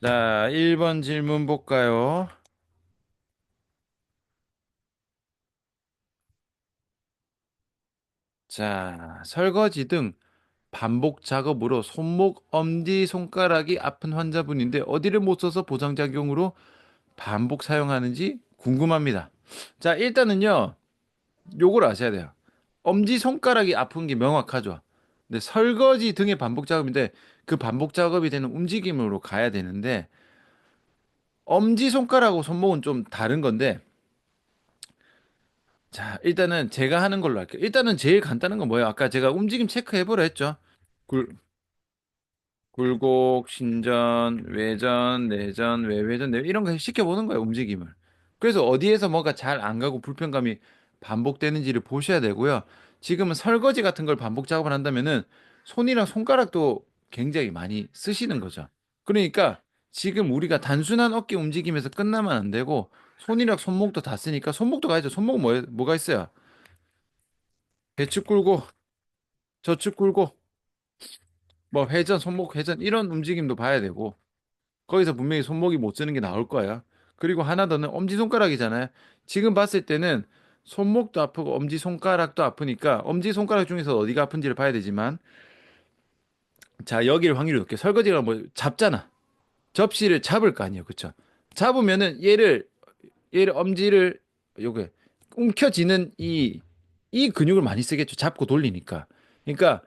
자, 1번 질문 볼까요? 자, 설거지 등 반복 작업으로 손목, 엄지, 손가락이 아픈 환자분인데 어디를 못 써서 보상작용으로 반복 사용하는지 궁금합니다. 자, 일단은요, 요걸 아셔야 돼요. 엄지, 손가락이 아픈 게 명확하죠. 근데 설거지 등의 반복 작업인데 그 반복 작업이 되는 움직임으로 가야 되는데 엄지, 손가락하고 손목은 좀 다른 건데 자, 일단은 제가 하는 걸로 할게요. 일단은 제일 간단한 건 뭐예요? 아까 제가 움직임 체크해보라 했죠. 굴, 굴곡, 신전, 외전, 내전, 외회전, 이런 거 시켜보는 거예요, 움직임을. 그래서 어디에서 뭐가 잘 안 가고 불편감이 반복되는지를 보셔야 되고요. 지금은 설거지 같은 걸 반복 작업을 한다면은 손이랑 손가락도 굉장히 많이 쓰시는 거죠. 그러니까 지금 우리가 단순한 어깨 움직임에서 끝나면 안 되고 손이랑 손목도 다 쓰니까 손목도 가야죠. 손목은 뭐가 있어요? 배축 굴고 저축 굴고 뭐 회전, 손목 회전 이런 움직임도 봐야 되고 거기서 분명히 손목이 못 쓰는 게 나올 거야. 그리고 하나 더는 엄지손가락이잖아요. 지금 봤을 때는 손목도 아프고 엄지손가락도 아프니까 엄지손가락 중에서 어디가 아픈지를 봐야 되지만 자, 여기를 확률이 높게 설거지가 뭐 잡잖아. 접시를 잡을 거 아니에요. 그쵸? 잡으면은 얘를 엄지를 요게 움켜쥐는 이 근육을 많이 쓰겠죠. 잡고 돌리니까. 그러니까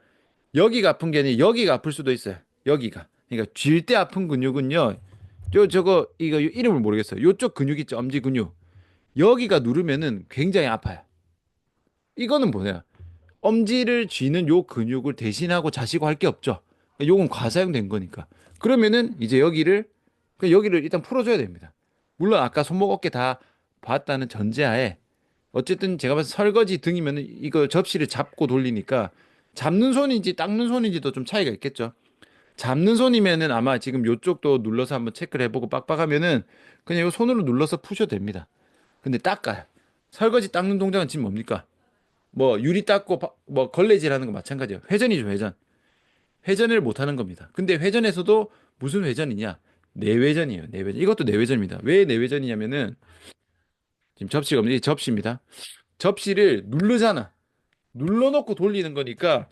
여기가 아픈 게 아니라 여기가 아플 수도 있어요. 여기가. 그러니까 쥘 때 아픈 근육은요. 이거 이름을 모르겠어요. 요쪽 근육 있죠. 엄지 근육. 여기가 누르면은 굉장히 아파요. 이거는 뭐냐? 엄지를 쥐는 요 근육을 대신하고 자시고 할 게 없죠. 요건 과사용된 거니까. 그러면은 이제 여기를 일단 풀어줘야 됩니다. 물론 아까 손목 어깨 다 봤다는 전제하에 어쨌든 제가 봐서 설거지 등이면은 이거 접시를 잡고 돌리니까 잡는 손인지 닦는 손인지도 좀 차이가 있겠죠. 잡는 손이면은 아마 지금 요쪽도 눌러서 한번 체크를 해보고 빡빡하면은 그냥 이 손으로 눌러서 푸셔도 됩니다. 근데 닦아요. 설거지 닦는 동작은 지금 뭡니까? 뭐 유리 닦고 뭐 걸레질 하는 거 마찬가지예요. 회전이죠, 회전. 회전을 못 하는 겁니다. 근데 회전에서도 무슨 회전이냐? 내회전이에요, 내회전. 이것도 내회전입니다. 왜 내회전이냐면은 지금 접시가 없는데 접시입니다. 접시를 누르잖아. 눌러놓고 돌리는 거니까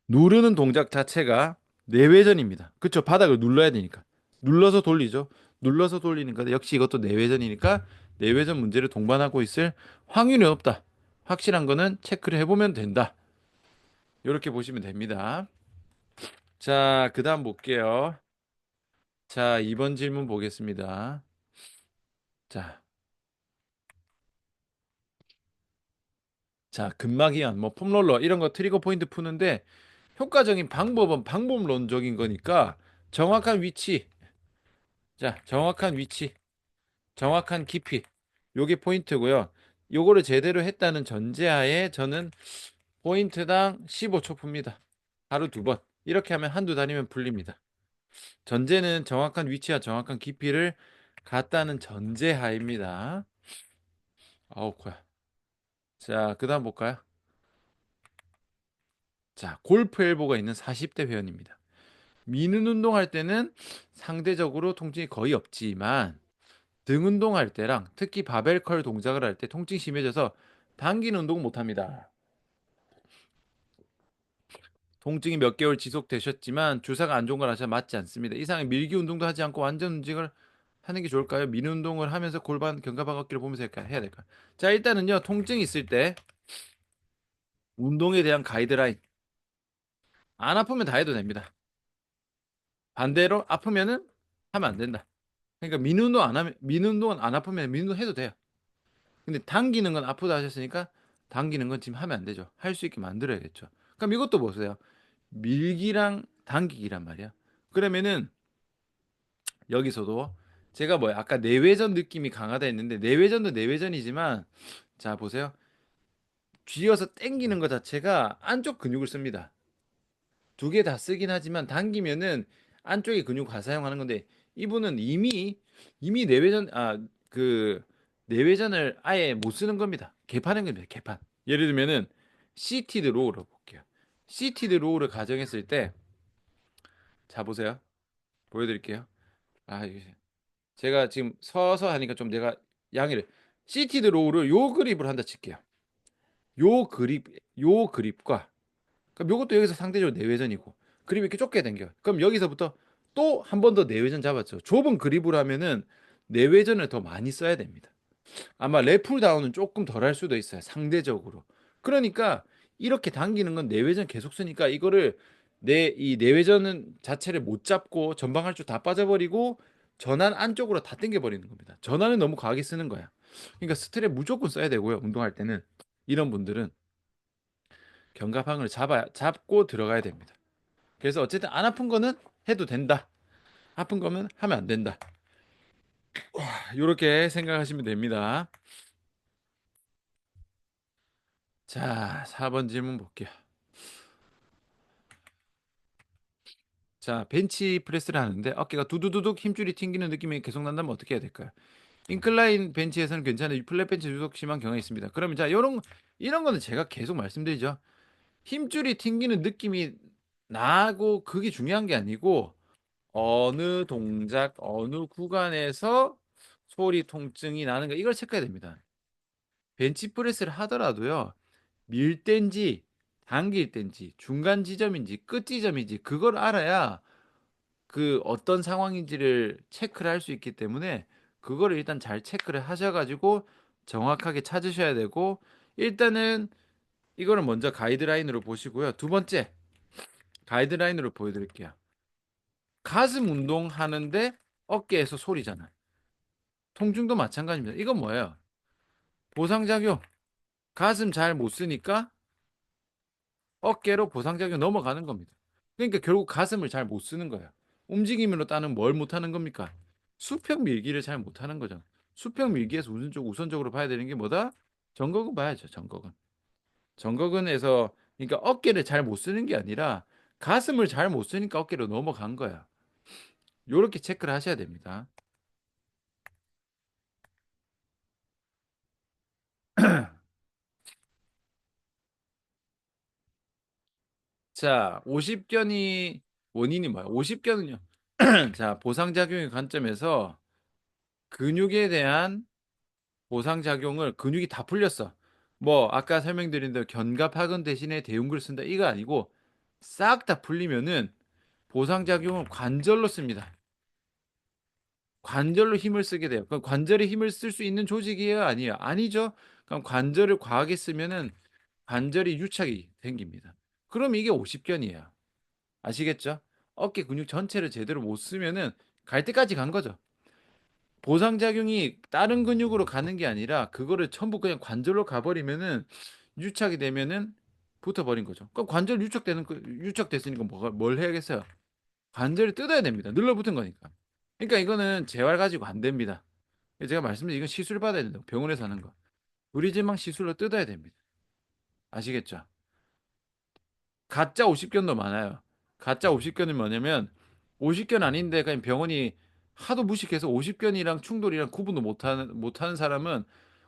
누르는 동작 자체가 내회전입니다. 그쵸? 바닥을 눌러야 되니까. 눌러서 돌리죠. 눌러서 돌리니까 역시 이것도 내회전이니까 내회전 문제를 동반하고 있을 확률이 높다. 확실한 거는 체크를 해보면 된다. 이렇게 보시면 됩니다. 자, 그 다음 볼게요. 자, 2번 질문 보겠습니다. 자, 자, 근막이완, 뭐 폼롤러 이런 거 트리거 포인트 푸는데 효과적인 방법은 방법론적인 거니까 정확한 위치, 자, 정확한 위치, 정확한 깊이, 요게 포인트고요. 요거를 제대로 했다는 전제하에 저는 포인트당 15초 풉니다. 하루 두 번. 이렇게 하면 한두 달이면 풀립니다. 전제는 정확한 위치와 정확한 깊이를 갖다는 전제하입니다. 아우, 코야. 자, 그 다음 볼까요? 자, 골프 엘보가 있는 40대 회원입니다. 미는 운동할 때는 상대적으로 통증이 거의 없지만 등 운동할 때랑 특히 바벨 컬 동작을 할 때 통증이 심해져서 당기는 운동 못합니다. 통증이 몇 개월 지속되셨지만 주사가 안 좋은 걸 아셔 맞지 않습니다. 이상의 밀기 운동도 하지 않고 완전 움직임을 하는 게 좋을까요? 미는 운동을 하면서 골반 견갑학 어깨를 보면서 해야 될까요? 자, 일단은요. 통증이 있을 때 운동에 대한 가이드라인 안 아프면 다 해도 됩니다. 반대로 아프면은 하면 안 된다. 그러니까 미는 운동 안 하면 미는 운동은 안 아프면 미는 운동 해도 돼요. 근데 당기는 건 아프다 하셨으니까 당기는 건 지금 하면 안 되죠. 할 수 있게 만들어야겠죠. 그럼 이것도 보세요. 밀기랑 당기기란 말이야. 그러면은 여기서도 제가 뭐 아까 내외전 느낌이 강하다 했는데 내외전도 내외전이지만 자 보세요. 쥐어서 당기는 것 자체가 안쪽 근육을 씁니다. 두 개 다 쓰긴 하지만 당기면은 안쪽의 근육 과사용하는 건데 이분은 이미 내외전 그 내외전을 아예 못 쓰는 겁니다. 개판인 겁니다. 개판. 예를 들면은 시티드 로우를 볼게요. 시티드 로우를 가정했을 때 자 보세요. 보여드릴게요. 아, 이게 제가 지금 서서 하니까 좀 내가 양해를. 시티드 로우를 요 그립을 한다 칠게요. 요 그립, 요 그립과 그럼 요것도 여기서 상대적으로 내외전이고 그립 이렇게 좁게 당겨. 그럼 여기서부터 또 한 번 더 내외전 잡았죠. 좁은 그립으로 하면은 내외전을 더 많이 써야 됩니다. 아마 레풀 다운은 조금 덜 할 수도 있어요. 상대적으로. 그러니까 이렇게 당기는 건 내외전 계속 쓰니까 이거를 내 이 내외전은 자체를 못 잡고 전방할 줄 다 빠져버리고 전환 안쪽으로 다 당겨 버리는 겁니다. 전환은 너무 과하게 쓰는 거야. 그러니까 스트랩 무조건 써야 되고요. 운동할 때는 이런 분들은 견갑항을 잡고 들어가야 됩니다. 그래서 어쨌든 안 아픈 거는 해도 된다. 아픈 거면 하면 안 된다. 이렇게 생각하시면 됩니다. 자, 4번 질문 볼게요. 자, 벤치 프레스를 하는데 어깨가 두두두둑 힘줄이 튕기는 느낌이 계속 난다면 어떻게 해야 될까요? 인클라인 벤치에서는 괜찮아요. 플랫 벤치 유독 심한 경향이 있습니다. 그러면 자, 이런 거는 제가 계속 말씀드리죠. 힘줄이 튕기는 느낌이 나고 그게 중요한 게 아니고 어느 동작, 어느 구간에서 소리 통증이 나는가 이걸 체크해야 됩니다. 벤치프레스를 하더라도요. 밀 때인지 당길 때인지 중간 지점인지 끝 지점인지 그걸 알아야 그 어떤 상황인지를 체크를 할 수 있기 때문에 그거를 일단 잘 체크를 하셔가지고 정확하게 찾으셔야 되고 일단은 이거를 먼저 가이드라인으로 보시고요. 두 번째 가이드라인으로 보여드릴게요. 가슴 운동 하는데 어깨에서 소리잖아요. 통증도 마찬가지입니다. 이건 뭐예요? 보상작용. 가슴 잘 못 쓰니까 어깨로 보상작용 넘어가는 겁니다. 그러니까 결국 가슴을 잘 못 쓰는 거예요. 움직임으로 따는 뭘 못하는 겁니까? 수평 밀기를 잘 못하는 거죠. 수평 밀기에서 우선적으로 봐야 되는 게 뭐다? 정거근 봐야죠. 정거근. 정거근에서 그러니까 어깨를 잘 못 쓰는 게 아니라 가슴을 잘 못 쓰니까 어깨로 넘어간 거야. 요렇게 체크를 하셔야 됩니다. 자, 50견이 원인이 뭐야? 50견은요. 자, 보상작용의 관점에서 근육에 대한 보상작용을 근육이 다 풀렸어. 뭐 아까 설명드린 대로 견갑하근 대신에 대흉근 쓴다 이거 아니고 싹 다 풀리면은 보상작용은 관절로 씁니다. 관절로 힘을 쓰게 돼요. 그럼 관절에 힘을 쓸 수 있는 조직이에요? 아니에요? 아니죠. 그럼 관절을 과하게 쓰면은 관절이 유착이 생깁니다. 그럼 이게 50견이에요. 아시겠죠? 어깨 근육 전체를 제대로 못 쓰면은 갈 때까지 간 거죠. 보상작용이 다른 근육으로 가는 게 아니라 그거를 전부 그냥 관절로 가버리면은 유착이 되면은 붙어버린 거죠. 그럼 관절 유착됐으니까 뭘 해야겠어요? 관절을 뜯어야 됩니다. 눌러붙은 거니까. 그러니까 이거는 재활 가지고 안 됩니다. 제가 말씀드린 이건 시술 받아야 된다고 병원에서 하는 거. 우리지망 시술로 뜯어야 됩니다. 아시겠죠? 가짜 50견도 많아요. 가짜 50견은 뭐냐면 50견 아닌데 그냥 병원이 하도 무식해서 50견이랑 충돌이랑 구분도 못하는 사람은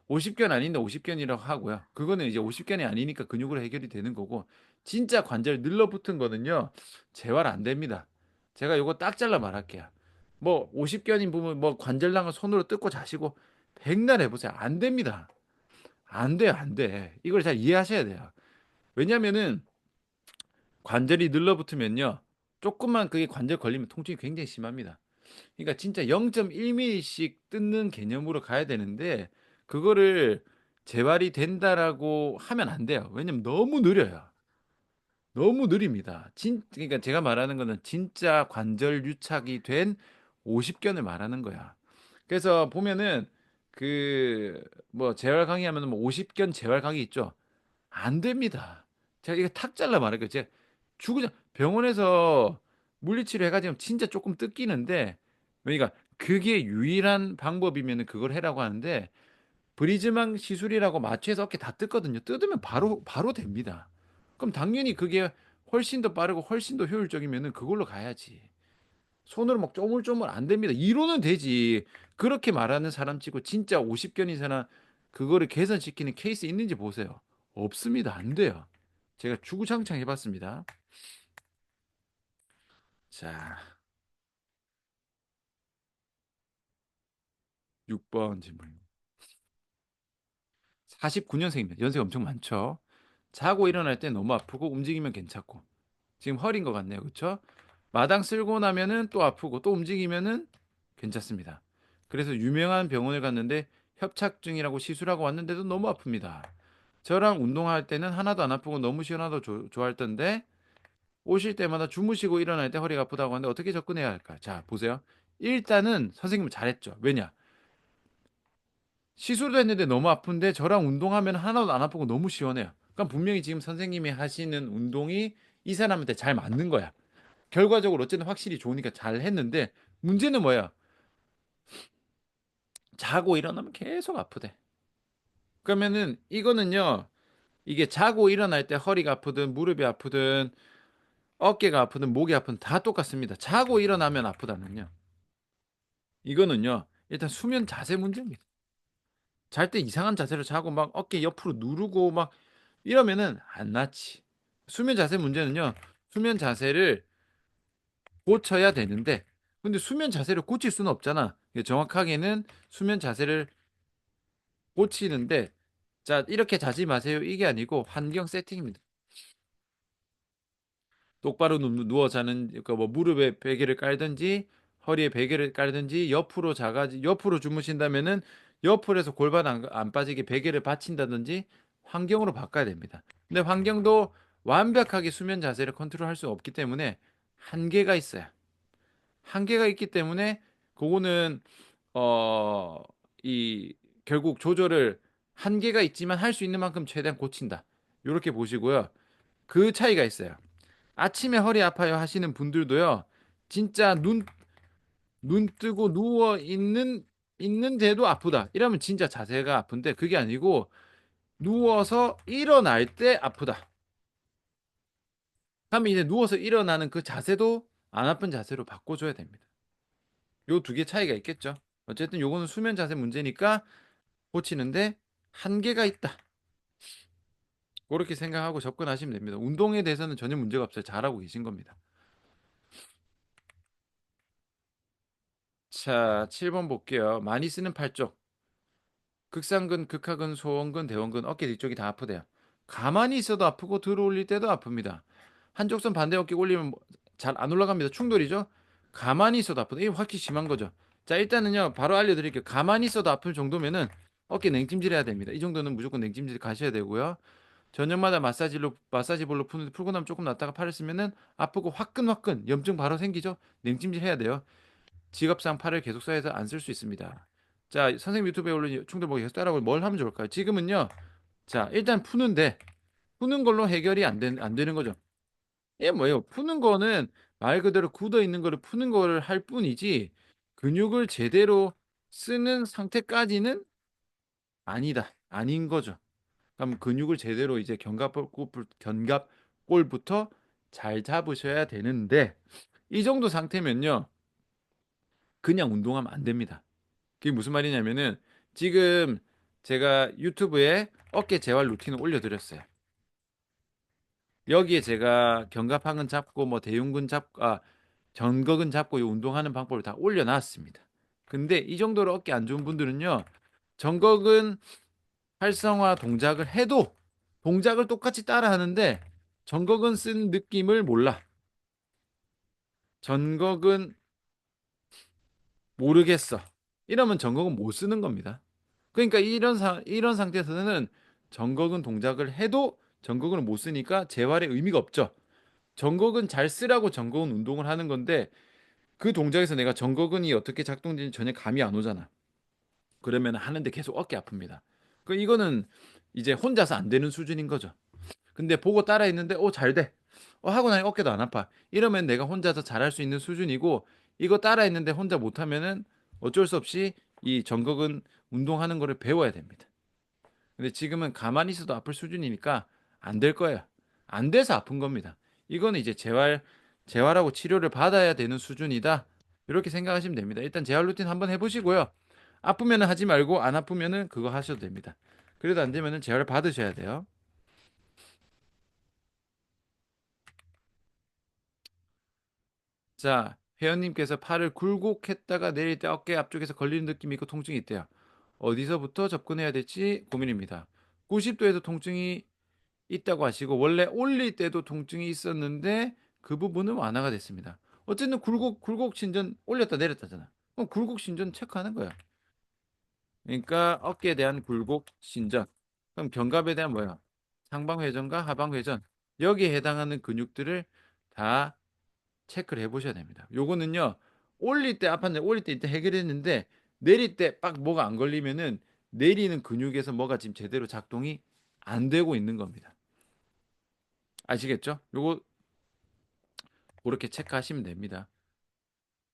50견 아닌데 50견이라고 하고요. 그거는 이제 50견이 아니니까 근육으로 해결이 되는 거고 진짜 관절 늘러붙은 거는요. 재활 안 됩니다. 제가 요거 딱 잘라 말할게요. 뭐 50견인 부분 뭐 관절낭을 손으로 뜯고 자시고 백날 해보세요. 안 됩니다. 안 돼요, 안 돼. 이걸 잘 이해하셔야 돼요. 왜냐면은 관절이 늘러붙으면요. 조금만 그게 관절 걸리면 통증이 굉장히 심합니다. 그러니까 진짜 0.1mm씩 뜯는 개념으로 가야 되는데 그거를 재활이 된다라고 하면 안 돼요. 왜냐면 너무 느려요. 너무 느립니다. 그러니까 제가 말하는 거는 진짜 관절 유착이 된 50견을 말하는 거야. 그래서 보면은 그 뭐 재활 강의하면 뭐 50견 재활 강의 있죠. 안 됩니다. 제가 이거 탁 잘라 말할게요. 제가 죽으자 병원에서 물리치료 해가지고 진짜 조금 뜯기는데 그러니까 그게 유일한 방법이면 그걸 해라고 하는데 브리즈망 시술이라고 마취해서 어깨 다 뜯거든요. 뜯으면 바로 됩니다. 그럼 당연히 그게 훨씬 더 빠르고 훨씬 더 효율적이면은 그걸로 가야지. 손으로 막 쪼물쪼물 안 됩니다. 이로는 되지. 그렇게 말하는 사람 치고 진짜 50견인 사람 그거를 개선시키는 케이스 있는지 보세요. 없습니다. 안 돼요. 제가 주구장창 해봤습니다. 자, 6번 질문. 49년생입니다. 연세 엄청 많죠. 자고 일어날 때 너무 아프고 움직이면 괜찮고. 지금 허리인 것 같네요. 그렇죠? 마당 쓸고 나면은 또 아프고 또 움직이면은 괜찮습니다. 그래서 유명한 병원을 갔는데 협착증이라고 시술하고 왔는데도 너무 아픕니다. 저랑 운동할 때는 하나도 안 아프고 너무 시원하다 좋아했던데 오실 때마다 주무시고 일어날 때 허리가 아프다고 하는데 어떻게 접근해야 할까? 자, 보세요. 일단은 선생님은 잘했죠. 왜냐? 시술도 했는데 너무 아픈데 저랑 운동하면 하나도 안 아프고 너무 시원해요. 그럼 분명히 지금 선생님이 하시는 운동이 이 사람한테 잘 맞는 거야. 결과적으로 어쨌든 확실히 좋으니까 잘 했는데 문제는 뭐야? 자고 일어나면 계속 아프대. 그러면은 이거는요. 이게 자고 일어날 때 허리가 아프든 무릎이 아프든 어깨가 아프든 목이 아프든 다 똑같습니다. 자고 일어나면 아프다면요. 이거는요. 일단 수면 자세 문제입니다. 잘 때 이상한 자세로 자고 막 어깨 옆으로 누르고 막 이러면은 안 낫지. 수면 자세 문제는요. 수면 자세를 고쳐야 되는데 근데 수면 자세를 고칠 수는 없잖아. 정확하게는 수면 자세를 고치는데 자 이렇게 자지 마세요. 이게 아니고 환경 세팅입니다. 똑바로 누워 자는 그러니까 뭐 무릎에 베개를 깔든지 허리에 베개를 깔든지 옆으로 자가지 옆으로 주무신다면은 옆으로 해서 골반 안 빠지게 베개를 받친다든지 환경으로 바꿔야 됩니다. 근데 환경도 완벽하게 수면 자세를 컨트롤할 수 없기 때문에 한계가 있어요. 한계가 있기 때문에 그거는 어 이 결국 조절을 한계가 있지만 할 수 있는 만큼 최대한 고친다. 요렇게 보시고요. 그 차이가 있어요. 아침에 허리 아파요 하시는 분들도요. 진짜 눈 뜨고 누워 있는데도 아프다. 이러면 진짜 자세가 아픈데 그게 아니고 누워서 일어날 때 아프다. 그러면 이제 누워서 일어나는 그 자세도 안 아픈 자세로 바꿔줘야 됩니다. 요 두 개 차이가 있겠죠. 어쨌든 요거는 수면 자세 문제니까 고치는데 한계가 있다. 그렇게 생각하고 접근하시면 됩니다. 운동에 대해서는 전혀 문제가 없어요. 잘하고 계신 겁니다. 자, 7번 볼게요. 많이 쓰는 팔 쪽. 극상근, 극하근, 소원근, 대원근, 어깨 뒤쪽이 다 아프대요. 가만히 있어도 아프고 들어 올릴 때도 아픕니다. 한쪽 손 반대 어깨 올리면 잘 안 올라갑니다. 충돌이죠? 가만히 있어도 아프다. 이게 확실히 심한 거죠. 자, 일단은요, 바로 알려드릴게요. 가만히 있어도 아플 정도면은 어깨 냉찜질 해야 됩니다. 이 정도는 무조건 냉찜질 가셔야 되고요. 저녁마다 마사지볼로 푸는데 풀고 나면 조금 낫다가 팔을 쓰면은 아프고 화끈화끈 염증 바로 생기죠. 냉찜질 해야 돼요. 직업상 팔을 계속 써야 해서 안 쓸 수 있습니다. 자, 선생님 유튜브에 올린 충돌 보기 계속 따라보면 뭘 하면 좋을까요? 지금은요. 자, 일단 푸는 걸로 해결이 안 되는 거죠. 이게 뭐예요? 푸는 거는 말 그대로 굳어 있는 거를 푸는 거를 할 뿐이지 근육을 제대로 쓰는 상태까지는 아니다. 아닌 거죠. 그럼 근육을 제대로 이제 견갑골부터 잘 잡으셔야 되는데 이 정도 상태면요. 그냥 운동하면 안 됩니다. 그게 무슨 말이냐면은 지금 제가 유튜브에 어깨 재활 루틴을 올려드렸어요. 여기에 제가 견갑하근 잡고 뭐 대흉근 잡고 견거근 잡고 이 운동하는 방법을 다 올려놨습니다. 근데 이 정도로 어깨 안 좋은 분들은요. 전거근 활성화 동작을 해도 동작을 똑같이 따라 하는데 전거근 쓴 느낌을 몰라. 전거근 모르겠어. 이러면 전거근 못 쓰는 겁니다. 그러니까 이런 상태에서는 전거근 동작을 해도 전거근을 못 쓰니까 재활의 의미가 없죠. 전거근 잘 쓰라고 전거근 운동을 하는 건데 그 동작에서 내가 전거근이 어떻게 작동되는지 전혀 감이 안 오잖아. 그러면 하는데 계속 어깨 아픕니다. 그 이거는 이제 혼자서 안 되는 수준인 거죠. 근데 보고 따라 했는데 잘 돼. 하고 나니 어깨도 안 아파. 이러면 내가 혼자서 잘할 수 있는 수준이고 이거 따라 했는데 혼자 못 하면은 어쩔 수 없이 이 전극은 운동하는 거를 배워야 됩니다. 근데 지금은 가만히 있어도 아플 수준이니까 안 될 거예요. 안 돼서 아픈 겁니다. 이거는 이제 재활하고 치료를 받아야 되는 수준이다. 이렇게 생각하시면 됩니다. 일단 재활 루틴 한번 해보시고요. 아프면은 하지 말고 안 아프면은 그거 하셔도 됩니다. 그래도 안 되면은 재활 받으셔야 돼요. 자, 회원님께서 팔을 굴곡했다가 내릴 때 어깨 앞쪽에서 걸리는 느낌이 있고 통증이 있대요. 어디서부터 접근해야 될지 고민입니다. 90도에도 통증이 있다고 하시고 원래 올릴 때도 통증이 있었는데 그 부분은 완화가 됐습니다. 어쨌든 굴곡 신전 올렸다 내렸다잖아. 그럼 굴곡 신전 체크하는 거야. 그러니까 어깨에 대한 굴곡 신전. 그럼 견갑에 대한 뭐야? 상방 회전과 하방 회전. 여기에 해당하는 근육들을 다 체크를 해보셔야 됩니다. 요거는요, 올릴 때 아팠는데 올릴 때 일단 해결했는데 내릴 때 빡 뭐가 안 걸리면은 내리는 근육에서 뭐가 지금 제대로 작동이 안 되고 있는 겁니다. 아시겠죠? 요거 그렇게 체크하시면 됩니다.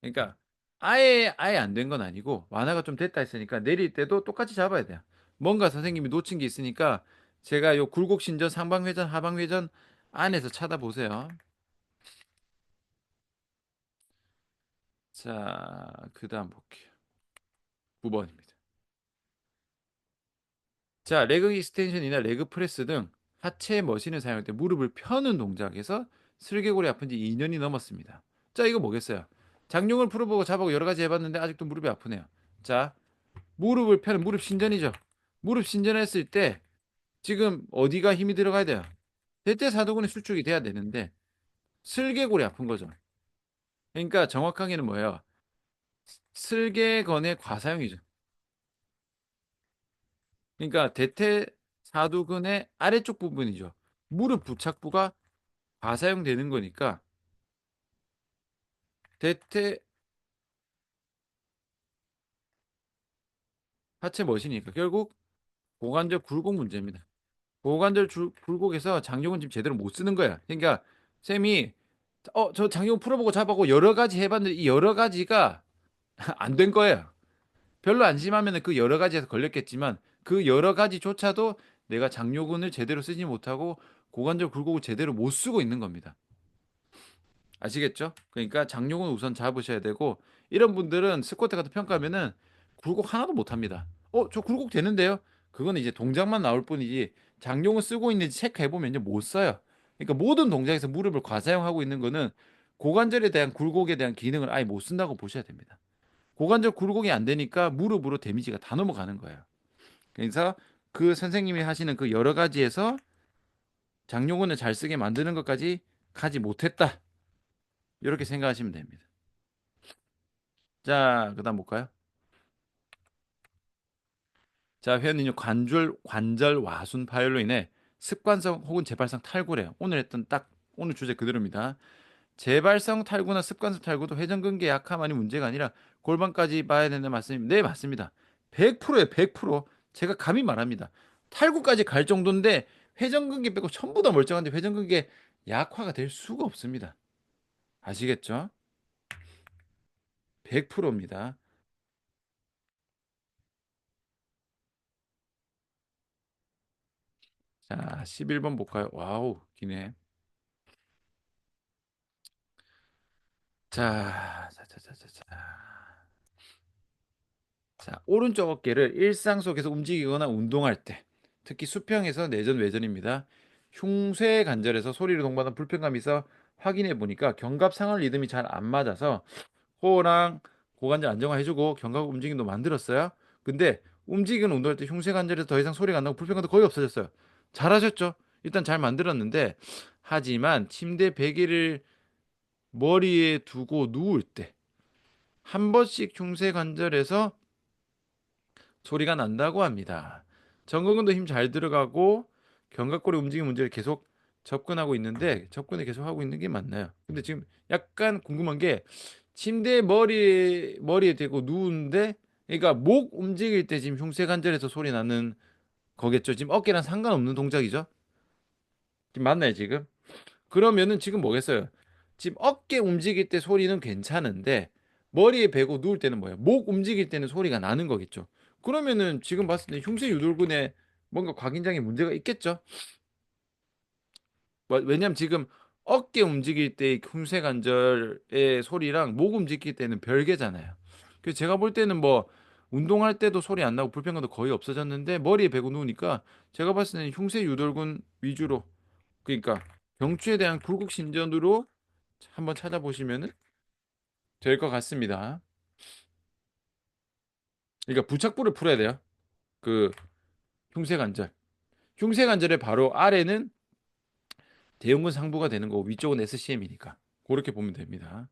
그러니까 아예 안 된 건 아니고 완화가 좀 됐다 했으니까 내릴 때도 똑같이 잡아야 돼요. 뭔가 선생님이 놓친 게 있으니까 제가 요 굴곡신전, 상방회전, 하방회전 안에서 찾아보세요. 자, 그다음 볼게요. 9번입니다. 자, 레그 익스텐션이나 레그 프레스 등 하체 머신을 사용할 때 무릎을 펴는 동작에서 슬개골이 아픈 지 2년이 넘었습니다. 자, 이거 뭐겠어요? 장룡을 풀어보고 잡아보고 여러 가지 해봤는데 아직도 무릎이 아프네요. 자, 무릎을 펴는 무릎 신전이죠. 무릎 신전했을 때 지금 어디가 힘이 들어가야 돼요? 대퇴사두근의 수축이 돼야 되는데 슬개골이 아픈 거죠. 그러니까 정확하게는 뭐예요? 슬개건의 과사용이죠. 그러니까 대퇴사두근의 아래쪽 부분이죠. 무릎 부착부가 과사용되는 거니까 대퇴 하체 멋이니까 결국 고관절 굴곡 문제입니다. 굴곡에서 장요근 지금 제대로 못 쓰는 거야. 그러니까 쌤이 저 장요근 풀어보고 잡아보고 여러 가지 해봤는데 이 여러 가지가 안 된 거예요. 별로 안심하면 그 여러 가지에서 걸렸겠지만 그 여러 가지조차도 내가 장요근을 제대로 쓰지 못하고 고관절 굴곡을 제대로 못 쓰고 있는 겁니다. 아시겠죠? 그러니까 장요근 우선 잡으셔야 되고 이런 분들은 스쿼트 같은 평가하면은 굴곡 하나도 못 합니다. 저 굴곡 되는데요? 그거는 이제 동작만 나올 뿐이지 장요근 쓰고 있는지 체크해 보면요 못 써요. 그러니까 모든 동작에서 무릎을 과사용하고 있는 거는 고관절에 대한 굴곡에 대한 기능을 아예 못 쓴다고 보셔야 됩니다. 고관절 굴곡이 안 되니까 무릎으로 데미지가 다 넘어가는 거예요. 그래서 그 선생님이 하시는 그 여러 가지에서 장요근을 잘 쓰게 만드는 것까지 가지 못했다. 이렇게 생각하시면 됩니다. 자, 그다음 볼까요? 자, 회원님 관절 와순 파열로 인해 습관성 혹은 재발성 탈구래요. 오늘 했던 딱 오늘 주제 그대로입니다. 재발성 탈구나 습관성 탈구도 회전근개 약함 아니 문제가 아니라 골반까지 봐야 된다는 말씀입니다. 네, 맞습니다. 100%예요, 100%. 제가 감히 말합니다. 탈구까지 갈 정도인데 회전근개 빼고 전부 다 멀쩡한데 회전근개 약화가 될 수가 없습니다. 아시겠죠? 100%입니다. 자, 11번 볼까요? 와우, 기네. 자. 자, 오른쪽 어깨를 일상 속에서 움직이거나 운동할 때, 특히 수평에서 내전 외전입니다. 흉쇄 관절에서 소리를 동반한 불편감이 있어 확인해 보니까 견갑 상하 리듬이 잘 안 맞아서 호랑 고관절 안정화해주고 견갑 움직임도 만들었어요. 근데 움직이는 운동할 때 흉쇄 관절에서 더 이상 소리가 안 나고 불편감도 거의 없어졌어요. 잘하셨죠? 일단 잘 만들었는데 하지만 침대 베개를 머리에 두고 누울 때 한 번씩 흉쇄 관절에서 소리가 난다고 합니다. 전근근도 힘 잘 들어가고 견갑골의 움직임 문제를 계속 접근하고 있는데 접근을 계속 하고 있는 게 맞나요? 근데 지금 약간 궁금한 게 침대 머리에 대고 누운데 그러니까 목 움직일 때 지금 흉쇄관절에서 소리 나는 거겠죠. 지금 어깨랑 상관없는 동작이죠. 지금 맞나요, 지금? 그러면은 지금 뭐겠어요? 지금 어깨 움직일 때 소리는 괜찮은데 머리에 베고 누울 때는 뭐예요? 목 움직일 때는 소리가 나는 거겠죠. 그러면은 지금 봤을 때 흉쇄 유돌근에 뭔가 곽인장에 문제가 있겠죠. 왜냐면 지금 어깨 움직일 때 흉쇄 관절의 소리랑 목 움직일 때는 별개잖아요. 그래서 제가 볼 때는 뭐 운동할 때도 소리 안 나고 불편감도 거의 없어졌는데 머리에 베고 누우니까 제가 봤을 때는 흉쇄 유돌근 위주로 그러니까 경추에 대한 굴곡 신전으로 한번 찾아보시면은 될 것 같습니다. 그러니까 부착부를 풀어야 돼요. 그 흉쇄관절. 흉쇄관절의 바로 아래는 대흉근 상부가 되는 거고 위쪽은 SCM이니까 그렇게 보면 됩니다.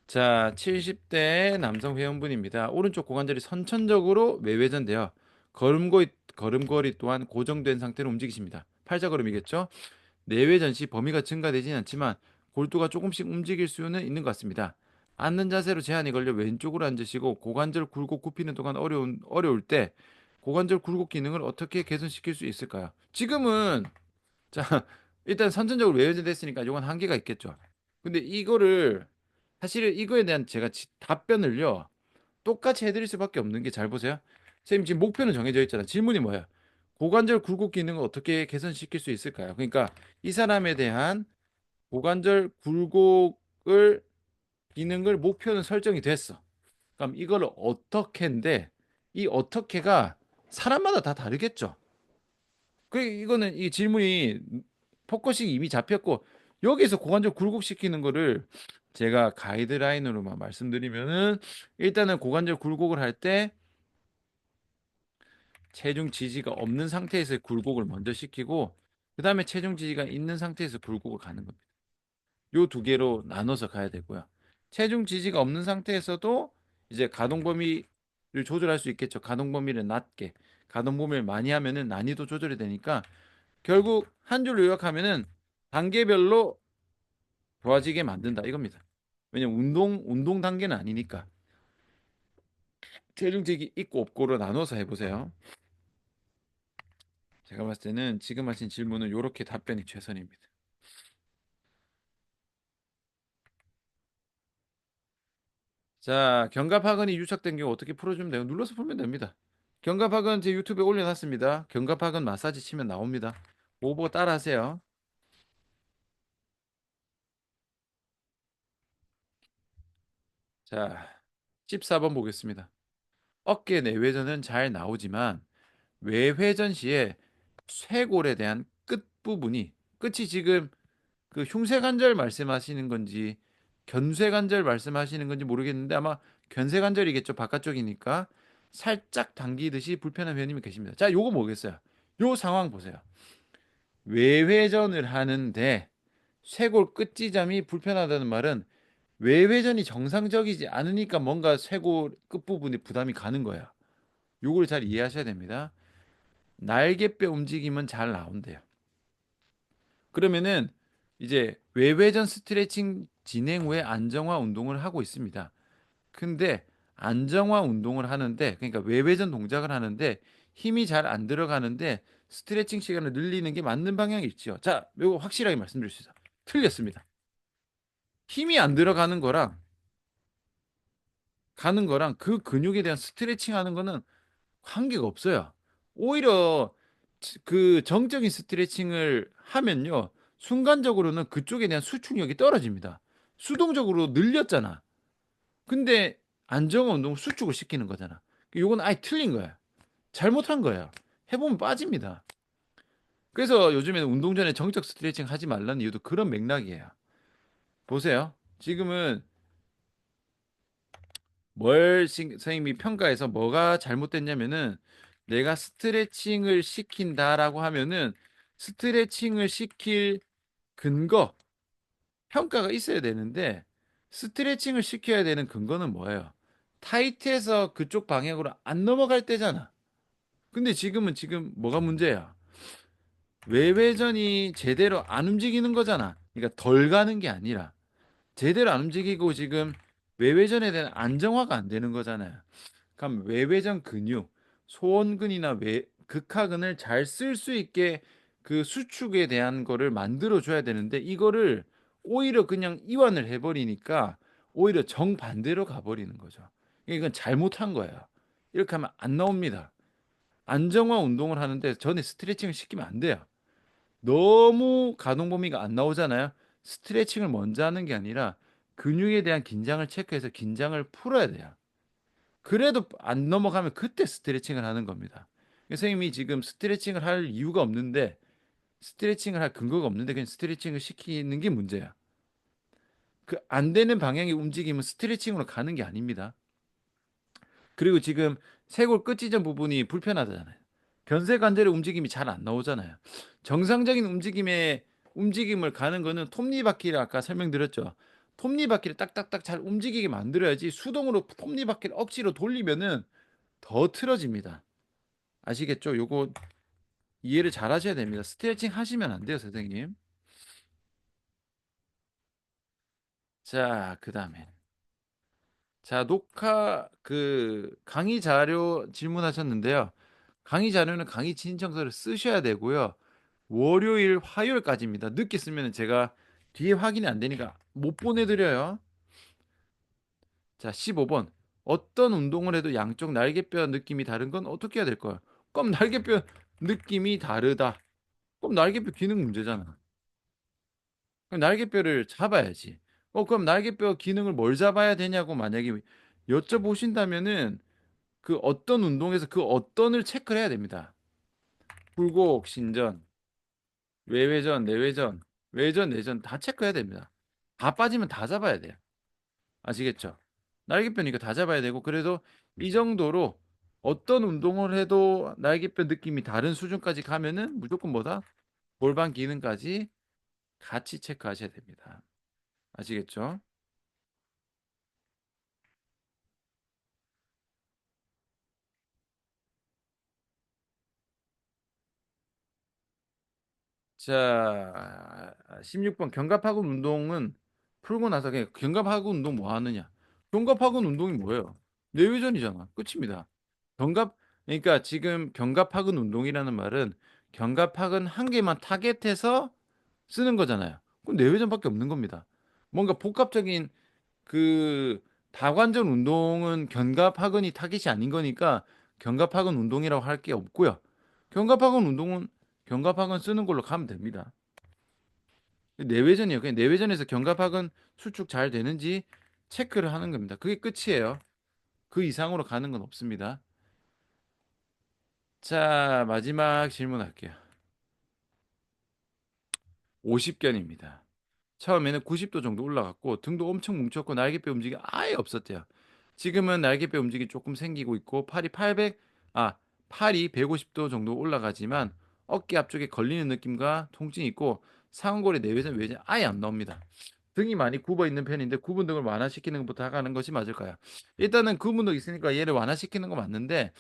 자, 70대 남성 회원분입니다. 오른쪽 고관절이 선천적으로 외회전되어 걸음걸이 또한 고정된 상태로 움직이십니다. 팔자걸음이겠죠? 내외전 시 범위가 증가되지는 않지만 골두가 조금씩 움직일 수는 있는 것 같습니다. 앉는 자세로 제한이 걸려 왼쪽으로 앉으시고 고관절 굴곡 굽히는 동안 어려울 때 고관절 굴곡 기능을 어떻게 개선시킬 수 있을까요? 지금은 자, 일단 선천적으로 외회전됐으니까 이건 한계가 있겠죠. 근데 이거를 사실은 이거에 대한 제가 답변을요. 똑같이 해드릴 수밖에 없는 게 잘 보세요. 선생님 지금 목표는 정해져 있잖아. 질문이 뭐야? 고관절 굴곡 기능을 어떻게 개선시킬 수 있을까요? 그러니까 이 사람에 대한 고관절 굴곡을 기능을 목표는 설정이 됐어. 그럼 이걸 어떻게인데 이 어떻게가 사람마다 다 다르겠죠. 그 이거는 이 질문이 포커싱이 이미 잡혔고 여기서 고관절 굴곡시키는 거를 제가 가이드라인으로만 말씀드리면은 일단은 고관절 굴곡을 할 때 체중 지지가 없는 상태에서 굴곡을 먼저 시키고 그다음에 체중 지지가 있는 상태에서 굴곡을 가는 겁니다. 요 두 개로 나눠서 가야 되고요. 체중 지지가 없는 상태에서도 이제 가동 범위를 조절할 수 있겠죠. 가동 범위를 낮게. 가동 범위를 많이 하면은 난이도 조절이 되니까 결국 한 줄로 요약하면은 단계별로 좋아지게 만든다 이겁니다. 왜냐면 운동 단계는 아니니까 체중직이 있고 없고로 나눠서 해보세요. 제가 봤을 때는 지금 하신 질문은 이렇게 답변이 최선입니다. 자, 견갑하근이 유착된 경우 어떻게 풀어주면 돼요? 눌러서 풀면 됩니다. 견갑하근 제 유튜브에 올려놨습니다. 견갑하근 마사지 치면 나옵니다. 오버 따라하세요. 자, 14번 보겠습니다. 어깨 내외전은 잘 나오지만 외회전 시에 쇄골에 대한 끝부분이 끝이 지금 그 흉쇄관절 말씀하시는 건지 견쇄관절 말씀하시는 건지 모르겠는데 아마 견쇄관절이겠죠. 바깥쪽이니까 살짝 당기듯이 불편한 회원님이 계십니다. 자, 요거 뭐겠어요? 요 상황 보세요. 외회전을 하는데 쇄골 끝지점이 불편하다는 말은 외회전이 정상적이지 않으니까 뭔가 쇄골 끝부분에 부담이 가는 거야. 요걸 잘 이해하셔야 됩니다. 날개뼈 움직임은 잘 나온대요. 그러면은 이제 외회전 스트레칭 진행 후에 안정화 운동을 하고 있습니다. 근데 안정화 운동을 하는데 그러니까 외회전 동작을 하는데 힘이 잘 안 들어가는데 스트레칭 시간을 늘리는 게 맞는 방향이 있죠. 자, 이거 확실하게 말씀드릴 수 있어요. 틀렸습니다. 힘이 안 들어가는 거랑 가는 거랑 그 근육에 대한 스트레칭 하는 거는 관계가 없어요. 오히려 그 정적인 스트레칭을 하면요. 순간적으로는 그쪽에 대한 수축력이 떨어집니다. 수동적으로 늘렸잖아. 근데 안정화 운동 수축을 시키는 거잖아. 이건 아예 틀린 거야. 잘못한 거야. 해보면 빠집니다. 그래서 요즘에는 운동 전에 정적 스트레칭 하지 말라는 이유도 그런 맥락이에요. 보세요. 지금은 선생님이 평가해서 뭐가 잘못됐냐면은 내가 스트레칭을 시킨다라고 하면은 스트레칭을 시킬 근거, 평가가 있어야 되는데 스트레칭을 시켜야 되는 근거는 뭐예요? 타이트해서 그쪽 방향으로 안 넘어갈 때잖아. 근데 지금 뭐가 문제야? 외회전이 제대로 안 움직이는 거잖아. 그러니까 덜 가는 게 아니라 제대로 안 움직이고 지금 외회전에 대한 안정화가 안 되는 거잖아요. 그럼 외회전 근육, 소원근이나 극하근을 잘 쓸 수 있게 그 수축에 대한 거를 만들어 줘야 되는데 이거를 오히려 그냥 이완을 해버리니까 오히려 정반대로 가버리는 거죠. 이건 잘못한 거예요. 이렇게 하면 안 나옵니다. 안정화 운동을 하는데 전에 스트레칭을 시키면 안 돼요. 너무 가동 범위가 안 나오잖아요. 스트레칭을 먼저 하는 게 아니라 근육에 대한 긴장을 체크해서 긴장을 풀어야 돼요. 그래도 안 넘어가면 그때 스트레칭을 하는 겁니다. 선생님이 지금 스트레칭을 할 이유가 없는데 스트레칭을 할 근거가 없는데 그냥 스트레칭을 시키는 게 문제야. 그 안 되는 방향의 움직임은 스트레칭으로 가는 게 아닙니다. 그리고 지금 쇄골 끝지점 부분이 불편하잖아요. 견쇄관절의 움직임이 잘 안 나오잖아요. 정상적인 움직임의 움직임을 가는 거는 톱니바퀴를 아까 설명드렸죠. 톱니바퀴를 딱딱딱 잘 움직이게 만들어야지 수동으로 톱니바퀴를 억지로 돌리면은 더 틀어집니다. 아시겠죠? 요거 이해를 잘 하셔야 됩니다. 스트레칭 하시면 안 돼요, 선생님. 자, 그다음에 자, 녹화 강의 자료 질문하셨는데요. 강의 자료는 강의 신청서를 쓰셔야 되고요. 월요일, 화요일까지입니다. 늦게 쓰면 제가 뒤에 확인이 안 되니까 못 보내드려요. 자, 15번. 어떤 운동을 해도 양쪽 날개뼈 느낌이 다른 건 어떻게 해야 될까요? 그럼 날개뼈 느낌이 다르다. 그럼 날개뼈 기능 문제잖아. 그럼 날개뼈를 잡아야지. 그럼 날개뼈 기능을 뭘 잡아야 되냐고 만약에 여쭤보신다면은 그 어떤 운동에서 그 어떤을 체크를 해야 됩니다. 굴곡, 신전, 외회전, 내회전, 외전, 내전 다 체크해야 됩니다. 다 빠지면 다 잡아야 돼요. 아시겠죠? 날개뼈니까 다 잡아야 되고 그래도 이 정도로 어떤 운동을 해도 날개뼈 느낌이 다른 수준까지 가면은 무조건 뭐다? 골반 기능까지 같이 체크하셔야 됩니다. 아시겠죠? 자, 16번 견갑하근 운동은 풀고 나서 그냥 견갑하근 운동 뭐 하느냐? 견갑하근 운동이 뭐예요? 내외전이잖아. 끝입니다. 견갑 그러니까 지금 견갑하근 운동이라는 말은 견갑하근 한 개만 타겟해서 쓰는 거잖아요. 그럼 내외전밖에 없는 겁니다. 뭔가 복합적인 그 다관절 운동은 견갑하근이 타겟이 아닌 거니까 견갑하근 운동이라고 할 게 없고요. 견갑하근 운동은 견갑하근 쓰는 걸로 가면 됩니다. 내외전이에요. 그냥 내외전에서 견갑하근 수축 잘 되는지 체크를 하는 겁니다. 그게 끝이에요. 그 이상으로 가는 건 없습니다. 자, 마지막 질문할게요. 50견입니다. 처음에는 90도 정도 올라갔고 등도 엄청 뭉쳤고 날개뼈 움직임이 아예 없었대요. 지금은 날개뼈 움직임이 조금 생기고 있고 팔이 150도 정도 올라가지만 어깨 앞쪽에 걸리는 느낌과 통증이 있고 상완골의 내외전 외전 아예 안 나옵니다. 등이 많이 굽어 있는 편인데 구분 등을 완화시키는 것부터 하는 것이 맞을까요? 일단은 구분 등 있으니까 얘를 완화시키는 거 맞는데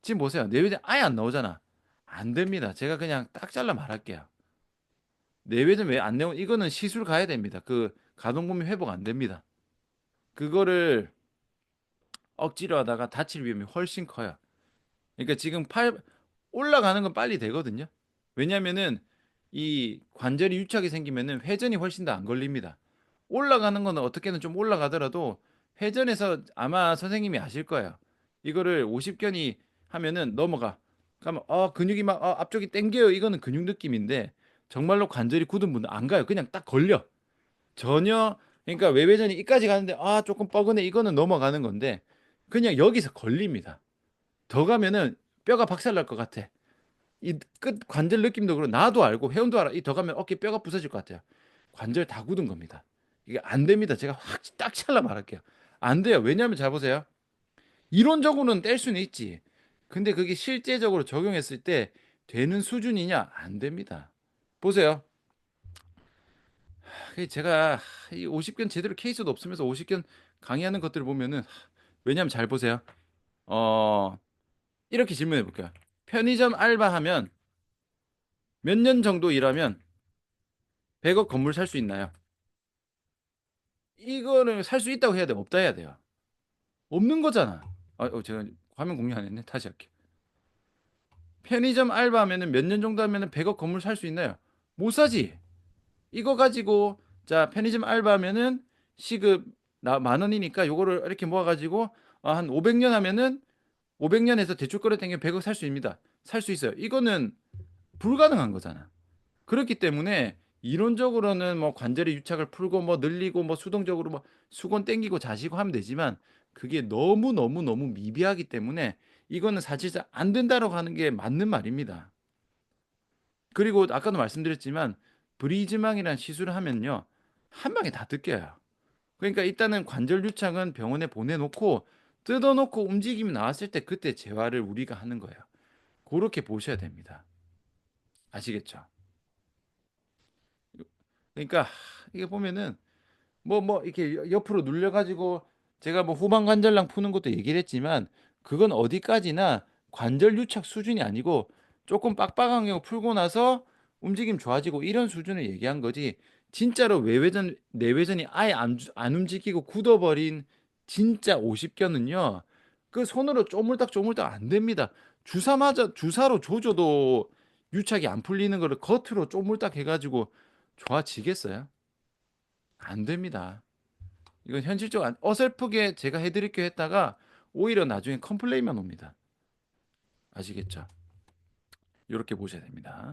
지금 보세요. 내외전 아예 안 나오잖아. 안 됩니다. 제가 그냥 딱 잘라 말할게요. 내외전 왜 안 나오? 이거는 시술 가야 됩니다. 그 가동범위 회복 안 됩니다. 그거를 억지로 하다가 다칠 위험이 훨씬 커요. 그러니까 지금 팔 올라가는 건 빨리 되거든요. 왜냐면은 이 관절이 유착이 생기면은 회전이 훨씬 더 안 걸립니다. 올라가는 거는 어떻게든 좀 올라가더라도 회전에서 아마 선생님이 아실 거예요. 이거를 50견이 하면은 넘어가. 그러면 근육이 막 앞쪽이 당겨요. 이거는 근육 느낌인데 정말로 관절이 굳은 분은 안 가요. 그냥 딱 걸려. 전혀 그러니까 외회전이 이까지 가는데 조금 뻐근해 이거는 넘어가는 건데 그냥 여기서 걸립니다. 더 가면은 뼈가 박살날 것 같아. 이 끝 관절 느낌도 그렇고 나도 알고 회원도 알아. 이 더 가면 어깨 뼈가 부서질 것 같아요. 관절 다 굳은 겁니다. 이게 안 됩니다. 제가 확 딱 잘라 말할게요. 안 돼요. 왜냐하면 잘 보세요. 이론적으로는 뗄 수는 있지. 근데 그게 실제적으로 적용했을 때 되는 수준이냐? 안 됩니다. 보세요. 제가 이 50견 제대로 케이스도 없으면서 50견 강의하는 것들을 보면은 왜냐하면 잘 보세요. 어 이렇게 질문해 볼게요. 편의점 알바하면 몇 년 정도 일하면 100억 건물 살 수 있나요? 이거를 살 수 있다고 해야 돼, 없다 해야 돼요. 없는 거잖아. 제가 화면 공유 안 했네. 다시 할게요. 편의점 알바하면은 몇 년 정도 하면은 100억 건물 살 수 있나요? 못 사지. 이거 가지고 자 편의점 알바하면은 시급 만 원이니까 요거를 이렇게 모아가지고 한 500년 하면은 500년에서 대출 끌어 당기면 100억 살 수 있습니다. 살 수 있어요. 이거는 불가능한 거잖아. 그렇기 때문에 이론적으로는 뭐 관절의 유착을 풀고 뭐 늘리고 뭐 수동적으로 뭐 수건 땡기고 자시고 하면 되지만 그게 너무 너무 너무 미비하기 때문에 이거는 사실상 안 된다라고 하는 게 맞는 말입니다. 그리고 아까도 말씀드렸지만 브리즈망이라는 시술을 하면요 한 방에 다 뜯겨요. 그러니까 일단은 관절 유착은 병원에 보내놓고 뜯어놓고 움직임이 나왔을 때 그때 재활을 우리가 하는 거예요. 고렇게 보셔야 됩니다. 아시겠죠? 그러니까 이게 보면은 이렇게 옆으로 눌려 가지고 제가 뭐 후방 관절랑 푸는 것도 얘기를 했지만 그건 어디까지나 관절 유착 수준이 아니고 조금 빡빡한 거 풀고 나서 움직임 좋아지고 이런 수준을 얘기한 거지, 진짜로 외회전 내외전이 아예 안 움직이고 굳어버린 진짜 50견은요 그 손으로 쪼물딱 안 됩니다. 주사로 조져도 유착이 안 풀리는 거를 겉으로 쪼물딱 해 가지고 좋아지겠어요? 안 됩니다. 이건 현실적으로 어설프게 제가 해 드릴게요 했다가 오히려 나중에 컴플레인만 옵니다. 아시겠죠? 요렇게 보셔야 됩니다.